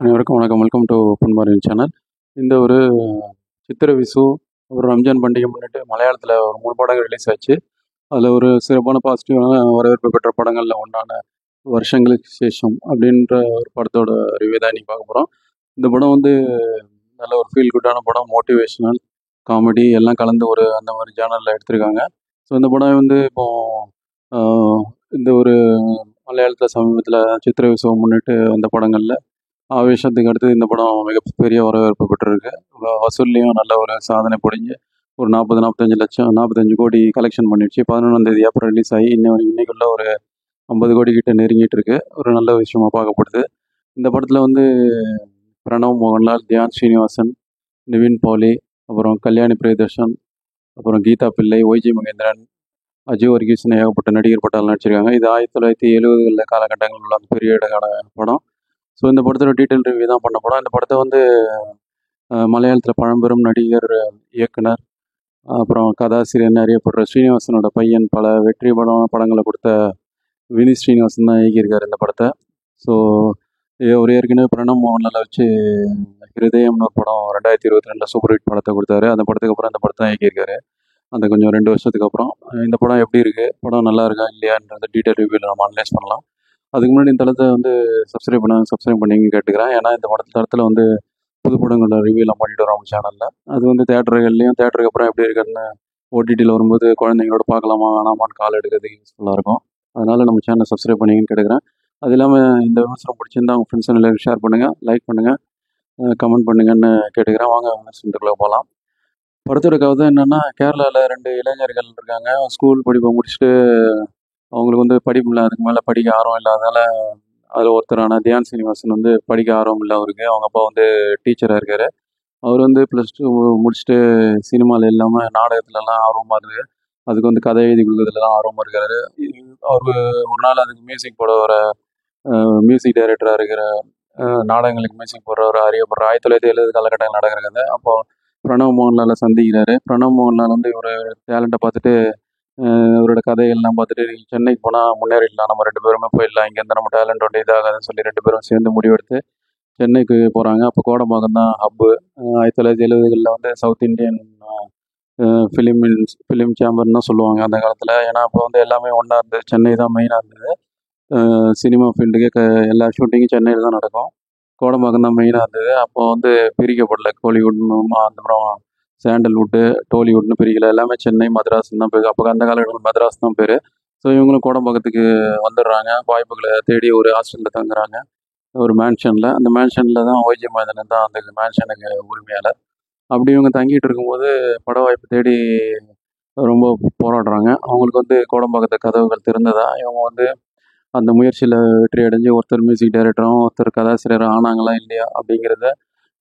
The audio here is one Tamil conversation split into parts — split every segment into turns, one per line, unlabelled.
அனைவருக்கும் வணக்கம். வெல்கம் டு பொன்மாரின் சேனல். இந்த ஒரு சித்திரை விசு ஒரு ரம்ஜான் பண்டிகை முன்னிட்டு மலையாளத்தில் ஒரு 3 படங்கள் ரிலீஸ் ஆச்சு. அதில் ஒரு சிறப்பான பாசிட்டிவான வரவேற்பு பெற்ற படங்களில் ஒன்றான வருஷங்களுக்கு சேஷம் அப்படின்ற ஒரு படத்தோட ரிவ்யூ தான் இன்றைக்கி பார்க்க போகிறோம். இந்த படம் வந்து நல்ல ஒரு ஃபீல் குட்டான படம், மோட்டிவேஷனல் காமெடி எல்லாம் கலந்து ஒரு அந்த மாதிரி ஜானரில் எடுத்திருக்காங்க. ஸோ இந்த படம் வந்து இந்த ஒரு மலையாளத்தில் சமீபத்தில் சித்திரை விசுவை முன்னிட்டு வந்த படங்களில் ஆவேஷத்துக்கு அடுத்து இந்த படம் மிகப்பெரிய வரவேற்பு பெற்றிருக்கு. வசூல்லையும் நல்ல ஒரு சாதனை புரிஞ்சு ஒரு 45 கோடி கலெக்ஷன் பண்ணிடுச்சு. 11ஆம் தேதி ஏப்ரல் ரிலீஸ் ஆகி இன்னைக்குள்ள ஒரு 50 கோடி கிட்ட நெருங்கிட்டு இருக்கு. ஒரு நல்ல விஷயமா பார்க்கப்படுது. இந்த படத்தில் வந்து பிரணவ் மோகன்லால், தியான் ஸ்ரீனிவாசன், நிவின் பாலி, அப்புறம் கல்யாணி பிரியதர்ஷன், அப்புறம் கீதா பிள்ளை, ஒய்ஜி மகேந்திரன், அஜய் வர்கீஸ்னு ஏகப்பட்ட நடிகர் பட்டாளம் நடிச்சிருக்காங்க. இது 1970 காலகட்டங்களில் உள்ள பெரிய இடக்கான படம். ஸோ இந்த படத்தோட டீட்டெயில் ரிவ்யூ தான் பண்ண போகிறோம். இந்த படத்தை வந்து மலையாளத்தில் பழம்பெரும் நடிகர், இயக்குனர், அப்புறம் கதாசிரியர்னு அறியப்படுற ஸ்ரீனிவாசனோட பையன், பல வெற்றி படங்களை கொடுத்த வினித் ஸ்ரீனிவாசன் தான் இயக்கியிருக்காரு இந்த படத்தை. ஸோ ஒரு ஏற்கனவே பிரணவ் மோகன்லால் வச்சு ஹிருதயம்னு ஒரு படம் 2022 சூப்பர் ஹிட் படத்தை கொடுத்தாரு. அந்த படத்துக்கு அப்புறம் இந்த படத்தை இயக்கியிருக்காரு. அந்த கொஞ்சம் 2 வருஷத்துக்கு அப்புறம் இந்த படம் எப்படி இருக்குது, படம் நல்லா இருக்கா இல்லையான்றத டீட்டெயில் ரிவ்யூவில் நம்ம அனலைஸ் பண்ணலாம். அதுக்கு முன்னாடி இந்த தளத்தை வந்து சப்ஸ்கிரைப் பண்ணிங்க கேட்டுக்கிறேன். ஏன்னா இந்த தளத்தில் வந்து புது படங்களோட ரிவ்யூலாம் பண்ணிட்டு வரோம் நம்ம சேனலில். அது வந்து தேட்டருக்கு அப்புறம் எப்படி இருக்குன்னு ஓடிடியில் வரும்போது குழந்தைங்களோட பார்க்கலாமா வேணாமான்னு கால் எடுக்கிறதுக்கு யூஸ்ஃபுல்லாக இருக்கும். அதனால் நம்ம சேனலை சப்ஸ்கிரைப் பண்ணிங்கன்னு கேட்டுக்கிறேன். அது இல்லாமல் இந்த விமர்சனம் பிடிச்சிருந்தா உங்கள் ஃப்ரெண்ட்ஸ் எல்லாரும் ஷேர் பண்ணுங்கள், லைக் பண்ணுங்கள், கமெண்ட் பண்ணுங்கன்னு கேட்டுக்கிறேன். வாங்க விமர்சனத்துக்குள்ளே போகலாம். படத்தோட கதை என்னென்னா, கேரளாவில் 2 இளைஞர்கள் இருக்காங்க. ஸ்கூல் படிப்பை முடிச்சுட்டு அவங்களுக்கு வந்து படிப்பு இல்லை, அதுக்கு மேலே படிக்க ஆர்வம் இல்லாதனால அதில் ஒருத்தரான தியான் ஸ்ரீனிவாசன் வந்து படிக்க ஆர்வம் இல்லை அவருக்கு. அவங்க அப்பா வந்து டீச்சராக இருக்கார். அவர் வந்து +2 முடிச்சுட்டு சினிமாவில் இல்லாமல் நாடகத்துலலாம் ஆர்வமாக இருக்குது. அதுக்கு வந்து கதை எழுதி கொடுக்குறதுலாம் ஆர்வமாக இருக்காரு. அவர் ஒரு நாள் அதுக்கு மியூசிக் போட வர மியூசிக் டைரக்டராக இருக்கிற நாடகங்களுக்கு மியூசிக் போடுறவர் அறியப்படுற 1970 காலகட்டங்கள் நடக்கிற கதை. அப்போ பிரணவ் மோகன்லாலை சந்திக்கிறாரு. பிரணவ் மோகன்லால் வந்து இவர் டேலண்ட்டை பார்த்துட்டு இவரோட கதைகள்லாம் பார்த்துட்டு சென்னைக்கு போனால் முன்னேறிடலாம், நம்ம 2 பேருமே போயிடலாம், இங்கேருந்து நம்ம டேலண்ட் ஒன்று இதாகாதுன்னு சொல்லி 2 பேரும் சேர்ந்து முடிவெடுத்து சென்னைக்கு போகிறாங்க. அப்போ கோடம்பாக்கம் தான் ஹப்பு. 1970களில் வந்து சவுத் இண்டியன் ஃபிலிம் சேம்பர்னு தான் சொல்லுவாங்க அந்த காலத்தில். ஏன்னா அப்போ வந்து எல்லாமே ஒன்றா இருந்தது. சென்னை தான் மெயினாக இருந்தது. சினிமா ஃபீல்டுக்கே எல்லா ஷூட்டிங்கும் சென்னையில் தான் நடக்கும். கோடம்பாக்கம் தான் மெயினாக இருந்தது. அப்போ வந்து பிரிக்கப்படல. கோலிவுட்னு அப்புறம் சாண்டல்வுட்டு, டோலிவுட்னு பிரிக்கல. எல்லாமே சென்னை, மദ്രാஸ்ன்னு தான் பேர். அப்போ அந்த காலகட்டத்தில் மദ്രാஸ் தான் பேர். ஸோ இவங்களும் கோடம்பாக்கத்துக்கு வந்துடுறாங்க. வாய்ப்புகளை தேடி ஒரு ஹாஸ்டலில் தங்குறாங்க, ஒரு மேன்ஷனில். அந்த மேன்ஷனில் தான் ஒய்ஜி மகேந்திரன் தான் அந்த மேன்ஷனுக்கு உரிமையாளர். அப்படி இவங்க தங்கிட்டு இருக்கும்போது பட வாய்ப்பு தேடி ரொம்ப போராடுறாங்க. அவங்களுக்கு வந்து கோடம்பாக்கத்து கதவுகள் திறந்ததா, இவங்க வந்து அந்த முயற்சியில் வெற்றி அடைஞ்சு ஒருத்தர் மியூசிக் டைரக்டரும் ஒருத்தர் கதாசிரியரும் ஆனாங்களா இல்லையா அப்படிங்கிறத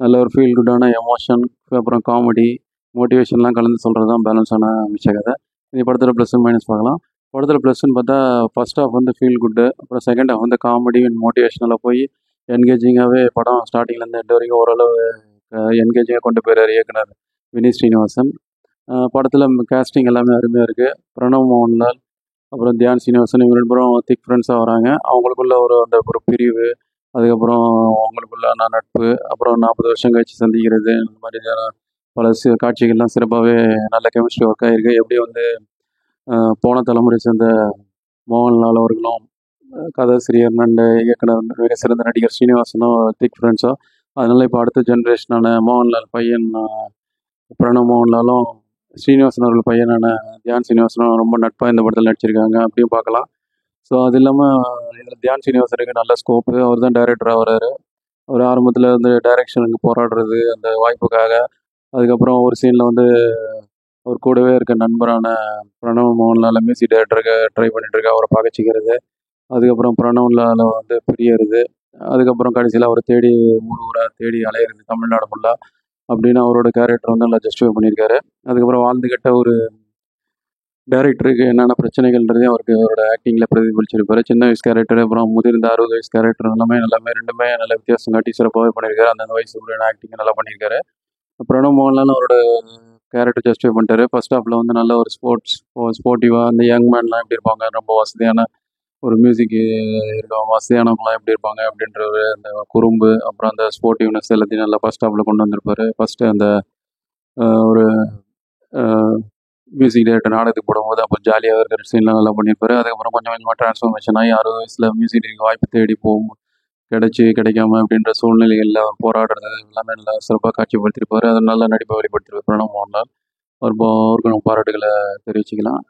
நல்ல ஒரு ஃபீல் குட்டான எமோஷன், அப்புறம் காமெடி, மோட்டிவேஷன்லாம் கலந்து சொல்கிறது தான் பேலன்ஸான மிச்ச கதை. இந்த படத்தில் ப்ளஸ் அண்ட் மைனஸ் பார்க்கலாம். படத்தில் ப்ளஸ்ன்னு பார்த்தா ஃபர்ஸ்ட் ஹாஃப் வந்து ஃபீல் குட்டு, அப்புறம் செகண்ட் ஹாஃப் வந்து காமெடி அண்ட் மோட்டிவேஷனில் போய் என்கேஜிங்காகவே படம் ஸ்டார்டிங்லேருந்து எண்ட் வரைக்கும் ஓரளவு என்கேஜிங்காக கொண்டு போயிறார் இயக்குனர் வினித் ஸ்ரீனிவாசன். படத்தில் கேஸ்டிங் எல்லாமே அருமையாக இருக்குது. பிரணவ் மோகன்லால், அப்புறம் தியான் ஸ்ரீனிவாசன், இவங்க 2 பேரும் திக் ஃப்ரெண்ட்ஸாக வராங்க. அவங்களுக்குள்ள ஒரு பிரிவு, அதுக்கப்புறம் அவங்களுக்குள்ளான நட்பு, அப்புறம் 40 வருஷம் கழிச்சு சந்திக்கிறது, இந்த மாதிரியான பல காட்சிகள்லாம் சிறப்பாகவே நல்ல கெமிஸ்ட்ரி ஒர்க் ஆகிருக்கு. எப்படி வந்து போன தலைமுறை சேர்ந்த மோகன்லால் அவர்களும் கதாசிரியர் அண்ட் இயக்குனர் மிக சிறந்த நடிகர் ஸ்ரீனிவாசனும் திக் ஃப்ரெண்ட்ஸோ, அதனால இப்போ அடுத்த ஜென்ரேஷனான மோகன்லால் பையன் பிரணவ் மோகன்லாலும் ஸ்ரீனிவாசன் அவர்கள் பையனான தியான் ஸ்ரீனிவாசனும் ரொம்ப நட்பாக இந்த படத்தில் நடிச்சிருக்காங்க. அப்படியும் பார்க்கலாம். ஸோ அது இல்லாமல் இதில் தியான் ஸ்ரீனிவாசனுக்கு நல்ல ஸ்கோப்பு. அவர் தான் டைரக்டராக வர்றாரு. அவர் ஆரம்பத்தில் வந்து டைரக்ஷனுக்கு போராடுறது அந்த வாய்ப்புக்காக. அதுக்கப்புறம் ஒரு சீனில் வந்து அவர் கூடவே இருக்க நண்பரான பிரணவ் மோகன்லால் மியூசிக் டைரக்டருக்கு ட்ரை பண்ணிட்டு இருக்க அவரை பகச்சிக்கிறது. அதுக்கப்புறம் பிரணவ்லால் வந்து பிரியறது. அதுக்கப்புறம் கடைசியில் அவரை தேடி ஊராக தேடி அலையிறது தமிழ்நாடு ஃபுல்லாக அப்படின்னு அவரோட கேரக்டர் வந்து நல்லா ஜஸ்டிஃபை பண்ணியிருக்காரு. அதுக்கப்புறம் வாழ்ந்துக்கிட்ட ஒரு டைரக்டருக்கு என்னென்ன பிரச்சனைகள்ன்றதையும் அவரோட ஆக்டிங்கில் பிரதிபலிச்சிருப்பார். சின்ன வயசு கேரக்டர், அப்புறம் முதிர்ந்த 60 வயசு கேரக்டர் எல்லாமே ரெண்டுமே நல்ல வித்தியாசம் காட்டி சிறப்பாகவே பண்ணியிருக்காரு. அந்தந்த வயசு ஒரு ஆக்டிங் நல்லா பண்ணியிருக்காரு. பிரணவ் மோகன்லால் அவரோட கேரக்டர் ஜஸ்டிஃபை பண்ணிட்டாரு. ஃபர்ஸ்ட் ஹாஃபில் வந்து நல்ல ஒரு ஸ்போர்ட்டிவாக அந்த யங் மேன்லாம் எப்படி இருப்பாங்க, ரொம்ப வசதியான ஒரு மியூசிக்கு இருக்கவங்க வசதியானவங்களாம் எப்படி இருப்பாங்க அப்படின்ற ஒரு அந்த குறும்பு, அப்புறம் அந்த ஸ்போர்ட்டிவ்னஸ் எல்லாத்தையும் நல்லா ஃபர்ஸ்ட் ஹாஃப்ல கொண்டு வந்திருப்பாரு. ஃபர்ஸ்ட்டு அந்த ஒரு அ மியூசிக் டைரக்டர் நாடகத்துக்கு போடும்போது அப்போ ஜாலியா இருக்கிற சீன்லாம் நல்லா பண்ணியிருப்பாரு. அதுக்கப்புறம் கொஞ்சம் கொஞ்சமா டிரான்ஸ்ஃபார்மேஷன் ஆகி 60 வயசுல மியூசிக் டைரக்டருக்கு வாய்ப்பு தேடி கிடைச்சு, கிடைக்காம அப்படின்ற சூழ்நிலைகள்ல அவர் போராடுறது எல்லாமே நல்லா சிறப்பா காட்சிப்படுத்தியிருப்பாரு. அது நல்ல நடிப்பை வெளிப்படுத்தியிருப்பாரு பிரணவ் மோகன்லால். அவருக்கு நம்ம பாராட்டுகள தெரிவிச்சுக்கலாம்.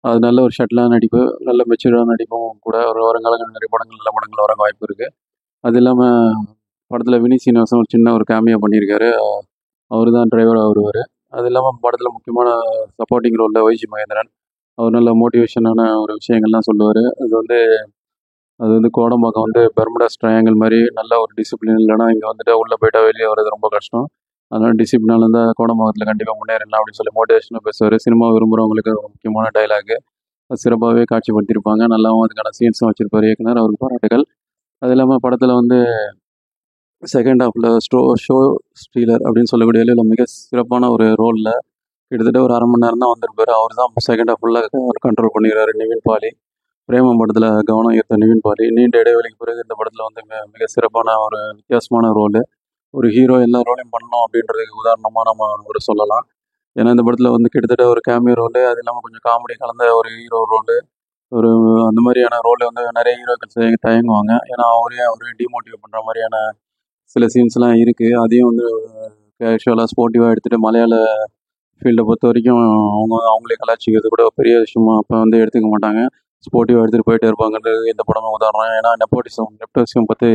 அது நல்ல ஒரு ஷட்டிலான நடிப்பு, நல்ல மெச்சூர்டான நடிப்பும் கூட. ஒரு வருங்காலங்கள்ல நிறைய படங்கள், நல்ல படங்கள் வர வாய்ப்பு இருக்கு. அது இல்லாம படத்துல வினீத் சீனிவாசன் ஒரு சின்ன ஒரு கேமியோ பண்ணியிருக்காரு. அவரு தான் டிரைவரா வருவாரு. அது இல்லாம படத்துல முக்கியமான சப்போர்ட்டிங் ரோல்ல வைஜி மகேந்திரன். அவர் நல்ல மோட்டிவேஷனான ஒரு விஷயங்கள்லாம் சொல்லுவாரு. அது வந்து கோடம்பாக்கம் வந்து பெர்முடாஸ் ட்ரையாங்கிள் மாரி நல்ல ஒரு டிசிப்ளின் இல்லைன்னா இங்கே வந்துட்டு உள்ளே போயிட்டா வெளியே வர்றது ரொம்ப கஷ்டம். அதனால டிசிப்ளினாக இருந்தால் கோடம்பாக்கத்தில் கண்டிப்பாக முன்னேறலாம் அப்படின்னு சொல்லி மோட்டிவேஷனாக பேசுவார். சினிமா விரும்புகிறவங்களுக்கு ஒரு முக்கியமான டைலாக். அது சிறப்பாகவே காட்சிப்படுத்தியிருப்பாங்க. நல்லாவும் அதுக்கான சீன்ஸும் வச்சிருப்பாரு இயக்குனர். அவருக்கு பாராட்டுகள். அது இல்லாமல் படத்தில் வந்து செகண்ட் ஹாஃபில் ஷோ ஸ்டீலர் அப்படின்னு சொல்லக்கூடிய இல்லை மிக சிறப்பான ஒரு ரோலில் கிட்டத்தட்ட ஒரு அரை மணி நேரம் தான் வந்திருப்பாரு. அவர் தான் செகண்ட் ஹாஃப் ஃபுல்லாக கண்ட்ரோல் பண்ணிக்கிறாரு நிவின் பாலி. பிரேமம் படத்தில் கவனம் ஈர்த்த நிவின் பாலி நீண்ட இடைவெளிக்கு பிறகு இந்த படத்தில் வந்து மிக சிறப்பான ஒரு வித்தியாசமான ரோலு. ஒரு ஹீரோ எல்லா ரோலையும் பண்ணணும் அப்படின்றதுக்கு உதாரணமாக நம்ம ஒரு சொல்லலாம். ஏன்னா இந்த படத்தில் வந்து கிட்டத்தட்ட ஒரு கேமியோ ரோலு, அது இல்லாமல் கொஞ்சம் காமெடி கலந்த ஒரு ஹீரோ ரோலு, ஒரு அந்த மாதிரியான ரோல் வந்து நிறைய ஹீரோக்கள் தயங்குவாங்க. ஏன்னா அவரே டிமோட்டிவேட் பண்ணுற மாதிரியான சில சீன்ஸ்லாம் இருக்குது. அதையும் வந்து கேஷுவலாக ஸ்போர்ட்டிவாக எடுத்துகிட்டு மலையாள ஃபீல்டை பொறுத்த வரைக்கும் அவங்களே கலாய்ச்சிக்கிறது கூட பெரிய விஷயமா அப்போ வந்து எடுத்துக்க மாட்டாங்க. ஸ்போர்ட்டிவாக எடுத்துகிட்டு போயிட்டே இருப்பாங்கன்றது இந்த படமும் உதாரணம். ஏன்னா நெப்போட்டிசம் பற்றி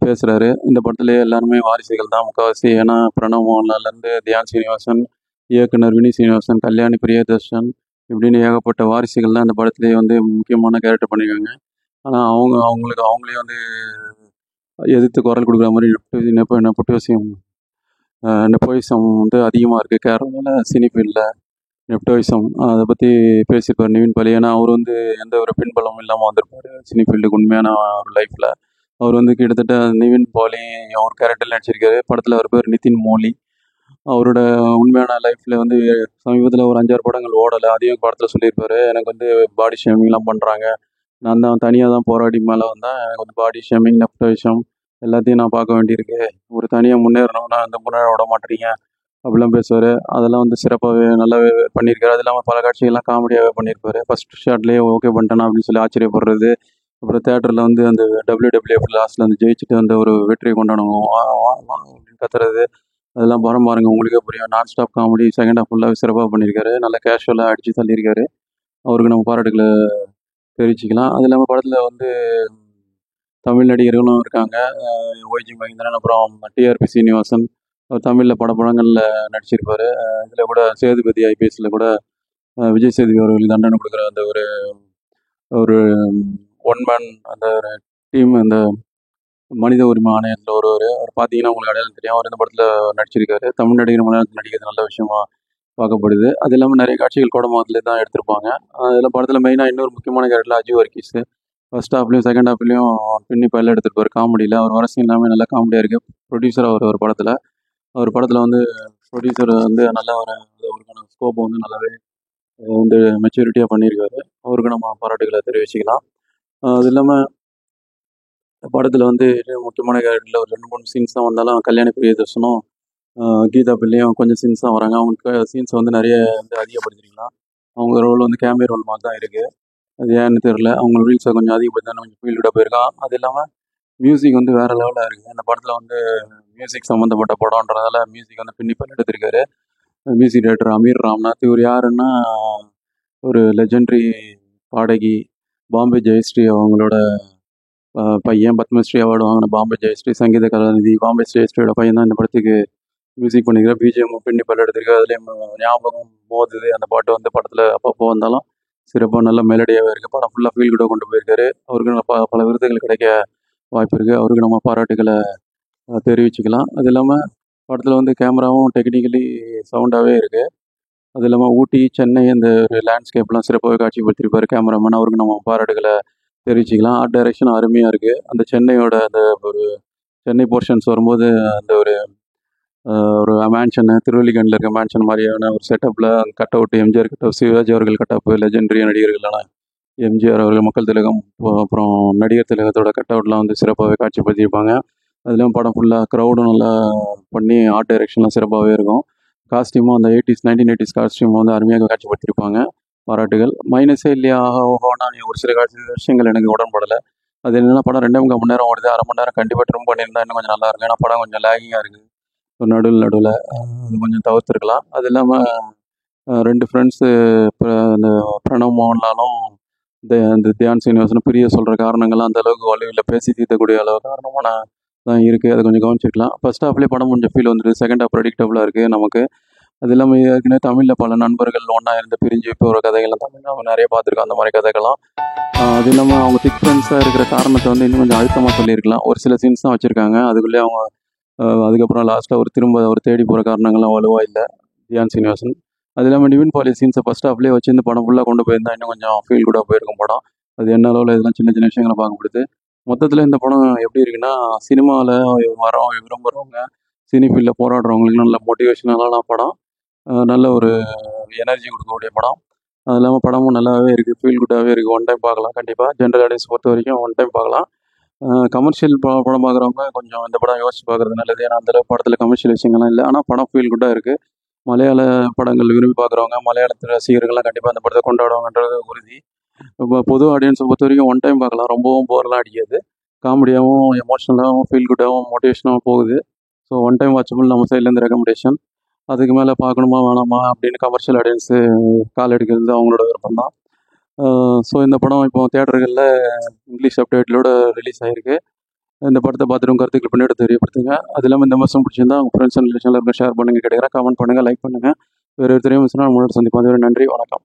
பேசுகிறாரு. இந்த படத்துலேயே எல்லாருமே வாரிசுகள் தான் முக்கால்வாசி. ஏன்னா பிரணவ் மோகன்லால்லேருந்து தியான் சீனிவாசன், இயக்குனர் வினி சீனிவாசன், கல்யாணி பிரியதர்ஷன் இப்படின்னு ஏகப்பட்ட வாரிசுகள் தான் இந்த படத்துலேயே வந்து முக்கியமான கேரக்டர் பண்ணியிருக்காங்க. ஆனால் அவங்களே வந்து எதிர்த்து குரல் கொடுக்குற மாதிரி நெப்போட்டிசம் நெப்போயிசம் வந்து அதிகமாக இருக்குது கேரளாவில் சினி ஃபீல்டில். நெப்டோயிசம் அதை பற்றி பேசியிருப்பார் நிவின் பாலி. ஏன்னா அவர் வந்து எந்த ஒரு பின்பலமும் இல்லாமல் வந்திருப்பார் சினி ஃபீல்டுக்கு உண்மையான ஒரு லைஃப்பில். அவர் வந்து கிட்டத்தட்ட நிவின் பாலி அவர் கேரக்டரில் நடிச்சிருக்காரு. படத்தில் அவர் பேர் நிதின் மோலி. அவரோட உண்மையான லைஃப்பில் வந்து சமீபத்தில் ஒரு 5-6 படங்கள் ஓடலை. அதையும் படத்தில் சொல்லியிருப்பாரு. எனக்கு வந்து பாடி ஷேமிங்லாம் பண்ணுறாங்க, நான் தான் தனியாக தான் போராடி மேலே வந்தேன், எனக்கு வந்து பாடி ஷேமிங் நெப்டோயிசம் எல்லாத்தையும் நான் பார்க்க வேண்டியிருக்கு, ஒரு தனியாக முன்னேறணும்னா அந்த முன்னேற விட மாட்டேறீங்க அப்படிலாம் பேசுவார். அதெல்லாம் வந்து சிறப்பாகவே நல்லாவே பண்ணியிருக்காரு. அது இல்லாமல் பல காட்சிகள்லாம் காமெடியாகவே பண்ணியிருப்பாரு. ஃபர்ஸ்ட் ஷாட்லேயே ஓகே பண்ணிட்டேனா அப்படின்னு சொல்லி ஆச்சரியப்படுறது, அப்புறம் தேட்டரில் வந்து அந்த WWF லாஸ்ட்டில் வந்து ஜெயிச்சுட்டு அந்த ஒரு வெற்றியை கொண்டாடுவோம் வா வா வா அப்படின்னு கத்துறது, அதெல்லாம் படம் பாருங்க உங்களுக்கே புரியும். நான் ஸ்டாப் காமெடி செகண்ட் ஹாஃப் ஃபுல்லாகவே சிறப்பாக பண்ணியிருக்காரு. நல்லா கேஷுவலாக அடித்து தள்ளியிருக்காரு. அவருக்கு நம்ம பாராட்டுகளை தெரிவிச்சுக்கலாம். அது இல்லாமல் படத்தில் வந்து தமிழ் நடிகர்களும் இருக்காங்க. ஒய்ஜி மகேந்திரன், அப்புறம் டிஆர்பி சீனிவாசன். அவர் தமிழில் பல படங்களில் நடிச்சிருப்பார். இதில் கூட சேதுபதி ஐபிஎஸ்சில் கூட விஜய் சேதுபதி அவர்கள் தண்டனை கொடுக்குற அந்த ஒரு ஒரு ஒன் மேன் அந்த ஒரு டீம் அந்த மனித உரிமை ஆணையத்தில் ஒருவர். அவர் பார்த்தீங்கன்னா உங்களுக்கு அடையாளம் தெரியும். அவர் இந்த படத்தில் நடிச்சிருக்காரு. தமிழ் நடிகர் மலையாளத்தில் நடிக்கிறது நல்ல விஷயமா பார்க்கப்படுது. அது இல்லாமல் நிறைய காட்சிகள் கோடமாகத்திலே தான் எடுத்திருப்பாங்க. அதில் படத்தில் மெயினாக இன்னொரு முக்கியமான character Aju Varghese. First ஹாஃப்லையும் second ஹாஃப்லையும் பின்னி பயில எடுத்துருப்பார் காமெடியில். அவர் வர சீன் எல்லாமே நல்லா காமெடியாக இருக்குது. ப்ரொடியூசராக அவர் படத்தில். அவர் படத்தில் வந்து ப்ரொடியூசர் வந்து நல்ல அவருக்கான ஸ்கோப்பை வந்து நல்லாவே வந்து மெச்சூரிட்டியாக பண்ணியிருக்காரு. அவருக்கு நம்ம பாராட்டுகளை தெரிவிச்சுக்கலாம். அது இல்லாமல் படத்தில் வந்து முக்கியமான கேரக்டரில் ஒரு 2-3 சீன்ஸ் தான் வந்தாலும் கல்யாணி பிரியதர்ஷனும் கீதா பிள்ளையும் கொஞ்சம் சீன்ஸ் தான் வராங்க. அவங்களுக்கு சீன்ஸ் வந்து நிறைய வந்து அதிகப்படுத்திருக்கலாம். அவங்க ரோல் வந்து கேமியோ ரோல் மாதிரி தான் இருக்குது. அது ஏன்னு தெரில. அவங்க ரீல்ஸை கொஞ்சம் அதிகப்படுத்தி கொஞ்சம் ஃபீல்டாக போயிருக்கான். அது இல்லாமல் மியூசிக் வந்து வேறு லெவலில் இருக்குது. அந்த படத்தில் வந்து மியூசிக் சம்மந்தப்பட்ட படம்ன்றதால மியூசிக் வந்து பின்னி பண்ணி எடுத்திருக்காரு மியூசிக் டைரக்டர் அமீர் ராம்நாத். இவர் யாருன்னா ஒரு லெஜெண்டரி பாடகி பாம்பே ஜெயஸ்ரீ அவங்களோட பையன். பத்மஸ்ரீ அவார்டு வாங்கின பாம்பே ஜெயஸ்ரீ சங்கீத கலாநிதி பாம்பே ஜெயஸ்ரீயோட பையன் தான் இந்த படத்துக்கு மியூசிக் பண்ணியிருக்காரு. பிஜிஎம் பின்னி பல்ல எடுத்திருக்காரு. அதுலேயும் ஞாபகம் போகுது அந்த பாட்டு வந்து படத்தில் அப்பப்போ வந்தாலும் சிறப்பாக நல்ல மெலடியாகவே இருக்குது. படம் ஃபுல்லாக ஃபீல் கூட கொண்டு போயிருக்காரு. அவருக்கு பல விருதுகள் கிடைக்க வாய்ப்பு இருக்குது. அவருக்கு நம்ம பாராட்டுகளை தெரிவிச்சுக்கலாம். அது இல்லாமல் படத்தில் வந்து கேமராவும் டெக்னிக்கலி சவுண்டாகவே இருக்குது. அது இல்லாமல் ஊட்டி சென்னை அந்த ஒரு லேண்ட்ஸ்கேப்லாம் சிறப்பாகவே காட்சிப்படுத்தியிருப்பார் கேமராமேன். அவருக்கு நம்ம பாராட்டுகளை தெரிவிச்சுக்கலாம். ஆர்ட் டைரக்ஷன் அருமையாக இருக்குது. அந்த சென்னையோட அந்த ஒரு சென்னை போர்ஷன்ஸ் வரும்போது அந்த ஒரு ஒரு மேன்ஷனு திருவல்லிக்கேணியில் இருக்க மேன்ஷன் மாதிரியான ஒரு செட்டப்பில் cut out MGR cut out Sivaji அவர்கள் கட் அப் லெஜெண்டரி நடிகர்களெல்லாம் எம்ஜிஆர் அவர்கள், மக்கள் திலகம், அப்புறம் நடிகர் திலகத்தோட கட் அவுட்லாம் வந்து சிறப்பாகவே காட்சிப்படுத்தியிருப்பாங்க. அதுலேயும் படம் ஃபுல்லாக க்ரௌடும் நல்லா பண்ணி ஆர்ட் டைரக்ஷன்லாம் சிறப்பாகவே இருக்கும். காஸ்டியூமும் அந்த 1980s காஸ்டியூம் வந்து அருமையாக காட்சிப்படுத்தியிருப்பாங்க. பாராட்டுகள். மைனஸே இல்லையா ஓஹோனா ஒரு சில விஷயங்கள் எனக்கு உடன்படலை. அது என்னென்னா படம் 2.25 மணி நேரம் ஓடுது. 1/2 மணி நேரம் கண்டிப்பாக ட்ரிம் பண்ணியிருந்தா இன்னும் கொஞ்சம் நல்லாயிருக்கும். ஏன்னா படம் கொஞ்சம் லேகிங்காக இருக்குது. நடுவில் அது கொஞ்சம் தவிர்த்துருக்கலாம். அது இல்லாமல் 2 ஃப்ரெண்ட்ஸு இந்த பிரணவ் மோகன்லாலும் இந்த தியான் சீனிவாசனும் பிரிய சொல்கிற காரணங்கள்லாம் அந்த அளவுக்கு வலுவில்லை. பேசி தீர்த்தக்கூடிய அளவு காரணமான தான் இருக்குது. அதை கொஞ்சம் கவனிச்சிருக்கலாம். ஃபர்ஸ்ட் ஹாஃப்லேயே படம் கொஞ்சம் ஃபீல் வந்துடுது. செகண்ட் ஹாஃப் ப்ரெடிக்டபுளாக இருக்குது நமக்கு. அது இல்லாமல் ஏற்கனவே தமிழில் பல நண்பர்கள் ஒன்றா இருந்து பிரிஞ்சு போகிற கதைகள்லாம் தமிழ் நம்ம நிறைய பார்த்துருக்கோம் அந்த மாதிரி கதைகள்லாம். அது இல்லாமல் அவங்க திக் ஃப்ரெண்ட்ஸாக இருக்கிற காரணத்தை வந்து இன்னும் கொஞ்சம் அழுத்தமாக சொல்லியிருக்கலாம். ஒரு சில சீன்ஸ் தான் வச்சுருக்காங்க. அதுக்குள்ளேயே அவங்க அதுக்கப்புறம் லாஸ்ட்டாக அவர் தேடி போகிற காரணங்கள்லாம் வலுவாக இல்லை தியான் சீனிவாசன். அது இல்லாமல் நிவின் பாலி சீன்ஸை ஃபஸ்ட் ஹாஃப்லேயே வச்சு இந்த படம் ஃபுல்லாக கொண்டு போயிருந்தா இன்னும் கொஞ்சம் ஃபீல் குடாக போயிருக்கும் படம். அது என்ன அளவில் இதெல்லாம் சின்ன சின்ன விஷயங்களை பார்க்கப்படுது. மொத்தத்தில் இந்த படம் எப்படி இருக்குன்னா, சினிமாவில் விரும்புகிறவங்க, சினி ஃபீல்டில் போராடுறவங்களுக்கு நல்ல மோட்டிவேஷனலான படம். நல்ல ஒரு எனர்ஜி கொடுக்கக்கூடிய படம். அது இல்லாமல் படமும் நல்லாவே இருக்குது. ஃபீல் குட்டாகவே இருக்குது. ஒன் டைம் பார்க்கலாம் கண்டிப்பாக. ஜென்ரல் ஆடியன்ஸ் பொறுத்த வரைக்கும் ஒன் டைம் பார்க்கலாம். கமர்ஷியல் படம் பார்க்குறவங்க கொஞ்சம் இந்த படம் யோசிச்சு பார்க்குறது நல்லது. ஏன்னா அந்தளவு படத்தில் கமர்ஷியல் விஷயங்கள்லாம் இல்லை. ஆனால் படம் ஃபீல் குட்டாக இருக்குது. மலையாள படங்கள் விரும்பி பார்க்குறவங்க, மலையாளத்து ரசிகர்கள்லாம் கண்டிப்பாக அந்த படத்தை கொண்டாடுவாங்கன்றது உறுதி. இப்போ பொது ஆடியன்ஸை பொறுத்த வரைக்கும் ஒன் டைம் பார்க்கலாம். ரொம்பவும் போரெலாம் அடிக்காது. காமெடியாகவும், எமோஷ்னலாகவும், ஃபீல் குட்டாகவும், மோட்டிவேஷனாகவும் போகுது. ஸோ ஒன் டைம் வாட்சபிள் நம்ம சைட்லேருந்து ரெக்கமெண்டேஷன். அதுக்கு மேலே பார்க்கணுமா வேணாமா அப்படின்னு கமர்ஷியல் ஆடியன்ஸு கால் எடுக்கிறது அவங்களோட விருப்பம் தான். ஸோ இந்த படம் இப்போ தியேட்டர்களில் இங்கிலீஷ் சப்டைட்டிலோட ரிலீஸ் ஆகிருக்கு. இந்த படத்தை பார்த்துட்டு உங்கள் கருத்துக்கள் பண்ணிவிட்டு தெரியப்படுத்துங்க. அது இல்லாமல் இந்த மாதம் பிடிச்சிருந்தா உங்கள் ஃப்ரெண்ட்ஸ் அண்ட் ரிலேஷனில் ஷேர் பண்ணுங்கள், கிடைக்கிற கமெண்ட் பண்ணுங்கள், லைக் பண்ணுங்கள். வேறு ஒருத்தரையும் மிஸ்னா நம்மளோட சந்திப்போம். அதுவரை நன்றி, வணக்கம்.